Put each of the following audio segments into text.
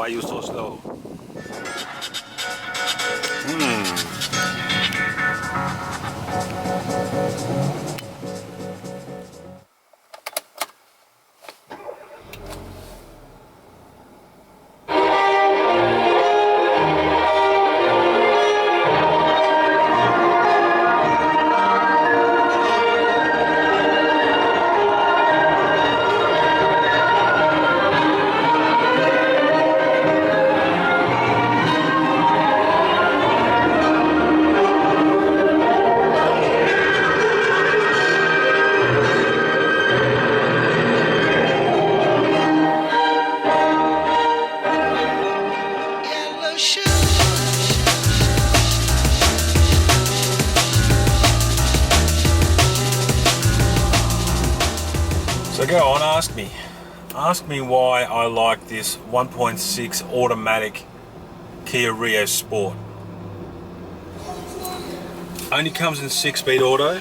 Why are you so slow? So go on, ask me why I like this 1.6 automatic Kia Rio Sport. Only comes in 6-speed auto,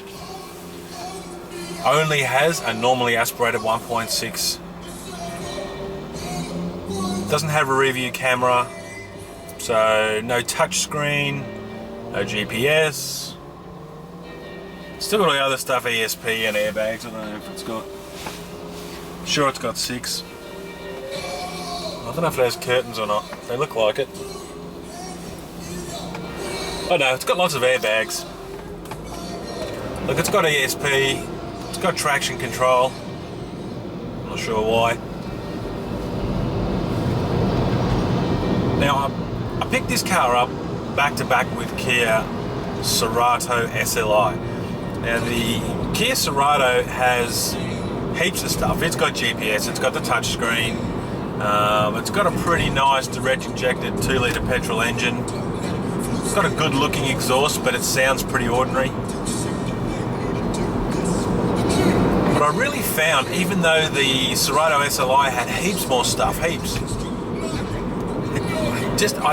only has a normally aspirated 1.6, doesn't have a rear view camera, so no touch screen, no GPS, still got all the other stuff, ESP and airbags. I don't know if it's got, sure it's got 6. I don't know if it has curtains or not. They look like it. Oh no, it's got lots of airbags. Look, it's got ESP, it's got traction control. I'm not sure why. Now, I picked this car up back to back with Kia Cerato SLI. Now the Kia Cerato has heaps of stuff. It's got GPS, it's got the touch screen, it's got a pretty nice direct injected 2-litre petrol engine. It's got a good looking exhaust, but it sounds pretty ordinary. But I really found, even though the Cerato SLI had heaps more stuff, I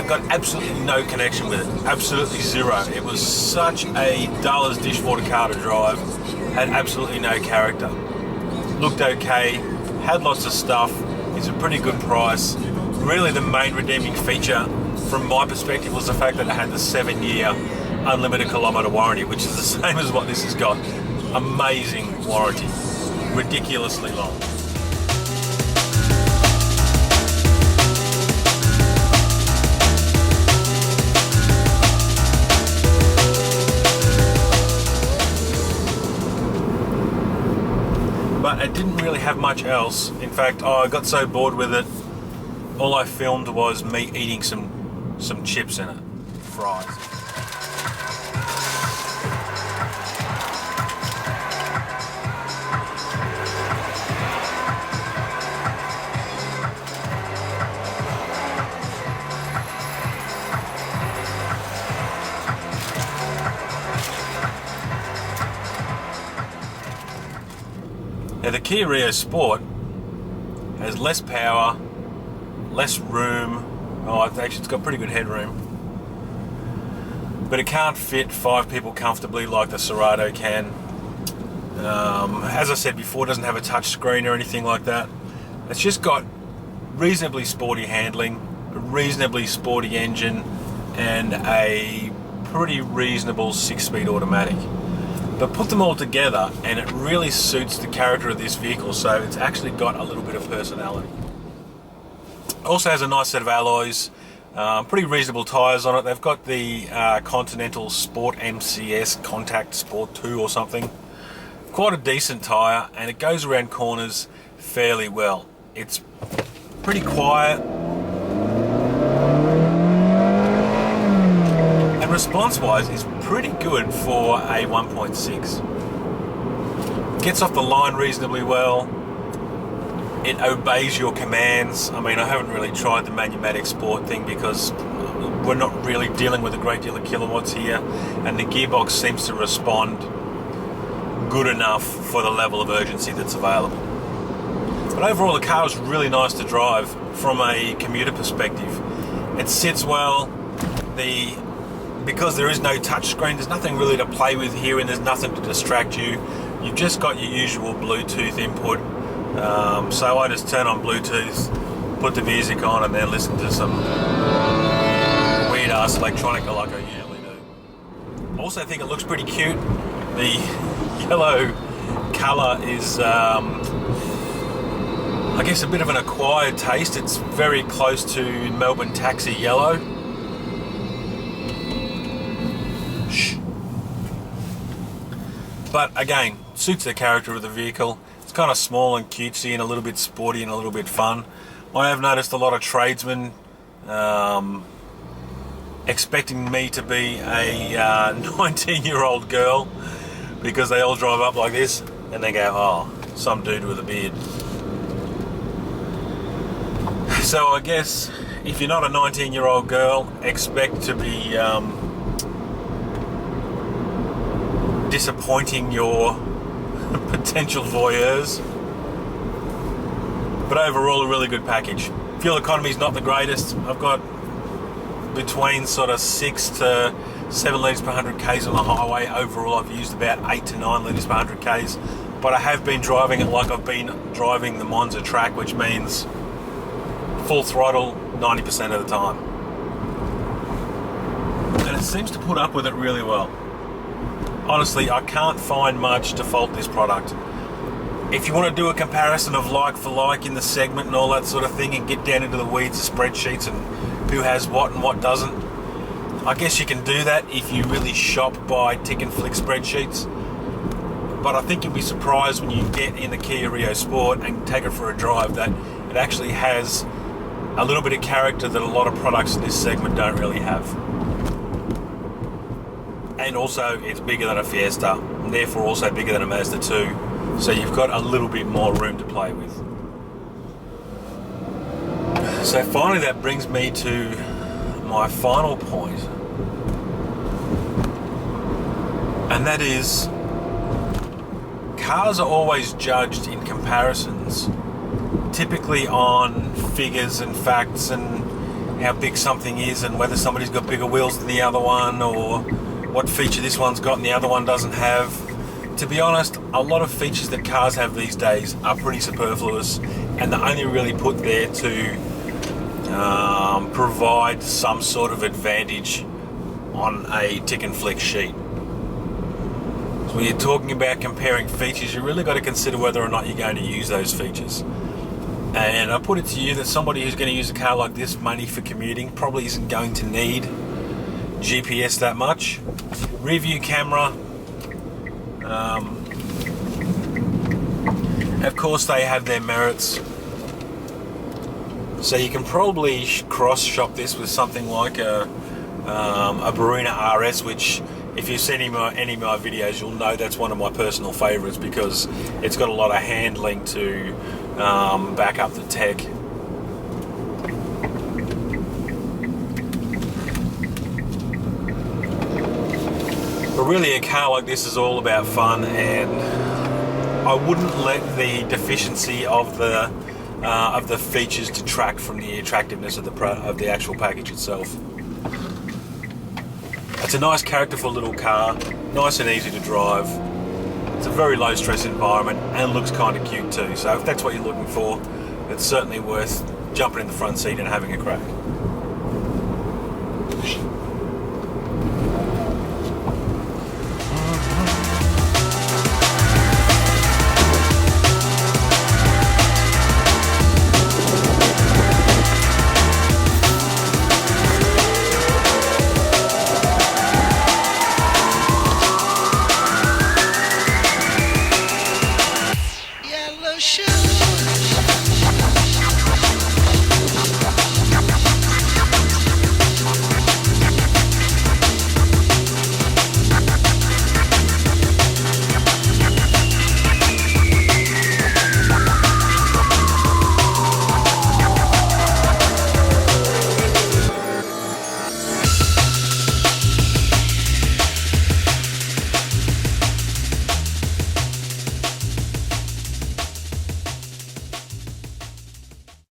got absolutely no connection with it, absolutely zero. It was such a dull as dishwater car to drive, had absolutely no character. Looked okay, had lots of stuff, is a pretty good price. Really the main redeeming feature from my perspective was the fact that it had the 7-year unlimited kilometre warranty, which is the same as what this has got. Amazing warranty, ridiculously long. But it didn't really have much else. In fact, I got so bored with it, all I filmed was me eating some chips in it, fries. Now the Kia Rio Sport has less power, less room. It's got pretty good headroom, but it can't fit 5 people comfortably like the Cerato can. As I said before, it doesn't have a touch screen or anything like that. It's just got reasonably sporty handling, a reasonably sporty engine, and a pretty reasonable 6-speed automatic. But put them all together and it really suits the character of this vehicle, so it's actually got a little bit of personality. Also has a nice set of alloys, pretty reasonable tyres on it. They've got the Continental Sport MCS Contact Sport 2 or something. Quite a decent tyre, and it goes around corners fairly well. It's pretty quiet. And response-wise is pretty good for a 1.6. Gets off the line reasonably well. It obeys your commands. I mean, I haven't really tried the Manumatic Sport thing because we're not really dealing with a great deal of kilowatts here, and the gearbox seems to respond good enough for the level of urgency that's available. But overall, the car is really nice to drive from a commuter perspective. It sits well. Because there is no touch screen, there's nothing really to play with here, and there's nothing to distract you. You've just got your usual Bluetooth input. So I just turn on Bluetooth, put the music on and then listen to some weird ass electronica like I usually do. I also think it looks pretty cute. The yellow colour is I guess a bit of an acquired taste. It's very close to Melbourne Taxi yellow. But again, suits the character of the vehicle. It's kind of small and cutesy and a little bit sporty and a little bit fun. I have noticed a lot of tradesmen expecting me to be a 19-year-old girl because they all drive up like this and they go, oh, some dude with a beard. So I guess if you're not a 19-year-old girl, expect to be disappointing your potential voyeurs. But overall, a really good package. Fuel economy is not the greatest. I've got between sort of 6 to 7 litres per 100 k's on the highway. Overall, I've used about 8 to 9 litres per 100 k's. But I have been driving it like I've been driving the Monza track, which means full throttle 90% of the time. And it seems to put up with it really well. Honestly, I can't find much to fault this product. If you want to do a comparison of like for like in the segment and all that sort of thing and get down into the weeds of spreadsheets and who has what and what doesn't, I guess you can do that if you really shop by tick and flick spreadsheets. But I think you'll be surprised when you get in the Kia Rio Sport and take it for a drive that it actually has a little bit of character that a lot of products in this segment don't really have. And also it's bigger than a Fiesta and therefore also bigger than a Mazda 2, so you've got a little bit more room to play with. So finally that brings me to my final point, and that is cars are always judged in comparisons, typically on figures and facts and how big something is and whether somebody's got bigger wheels than the other one or what feature this one's got and the other one doesn't have. To be honest, a lot of features that cars have these days are pretty superfluous and they're only really put there to provide some sort of advantage on a tick and flick sheet. So when you're talking about comparing features, you really got to consider whether or not you're going to use those features. And I put it to you that somebody who's going to use a car like this mainly for commuting probably isn't going to need GPS that much. Rear view camera, of course they have their merits. So you can probably cross shop this with something like a Baruna RS, which if you've seen any of my videos, you'll know that's one of my personal favourites because it's got a lot of handling to back up the tech. But really a car like this is all about fun, and I wouldn't let the deficiency of the features detract from the attractiveness of the actual package itself. It's a nice characterful little car, nice and easy to drive. It's a very low stress environment and looks kind of cute too. So if that's what you're looking for, it's certainly worth jumping in the front seat and having a crack.